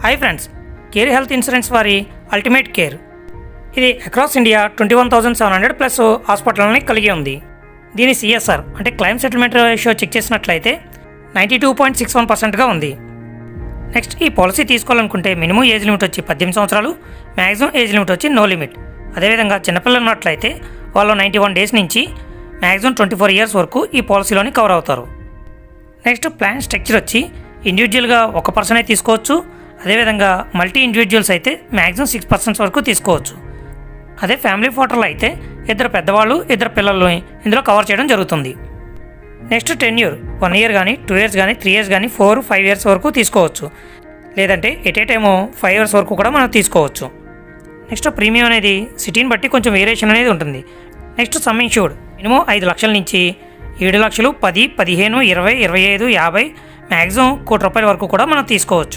Hi friends, care health insurance వారి ultimate care ఇది across India 21,700 plus హాస్పిటల్ని కలిగి ఉంది. దీని సిఎస్ఆర్ అంటే క్లైమ్ సెటిల్మెంట్ రేషియో చెక్ చేసినట్లయితే 92.61%గా ఉంది. నెక్స్ట్, ఈ పాలసీ తీసుకోవాలనుకుంటే మినిమం ఏజ్ లిమిట్ వచ్చి 18 సంవత్సరాలు, మ్యాక్సిమం ఏజ్ లిమిట్ వచ్చి నో లిమిట్. అదేవిధంగా చిన్నపిల్లలు ఉన్నట్లయితే వాళ్ళు 91 డేస్ నుంచి మ్యాక్సిమం 24 ఇయర్స్ వరకు ఈ పాలసీలోని కవర్ అవుతారు. నెక్స్ట్, ప్లాన్ స్ట్రక్చర్ వచ్చి ఇండివిజువల్గా ఒక పర్సనే తీసుకోవచ్చు. అదేవిధంగా మల్టీ ఇండివిజువల్స్ అయితే మ్యాక్సిమం 6% వరకు తీసుకోవచ్చు. అదే ఫ్యామిలీ ఫోటోలో అయితే ఇద్దరు పెద్దవాళ్ళు, ఇద్దరు పిల్లలు ఇందులో కవర్ చేయడం జరుగుతుంది. నెక్స్ట్, టెన్యూర్ 1 ఇయర్ కానీ, 2 ఇయర్స్ కానీ, 3 ఇయర్స్ కానీ, 4, 5 ఇయర్స్ వరకు తీసుకోవచ్చు. లేదంటే ఎట్ ఏ టైము 5 ఇయర్స్ వరకు కూడా మనం తీసుకోవచ్చు. నెక్స్ట్, ప్రీమియం అనేది సిటీని బట్టి కొంచెం వేరియేషన్ అనేది ఉంటుంది. నెక్స్ట్, సమ్ ఇన్ష్యూర్డ్ మినిమం 5 లక్షల నుంచి 7 లక్షలు, 10, 15, 20, 25, 50 మ్యాక్సిమం ₹1,00,00,000 వరకు కూడా మనం తీసుకోవచ్చు.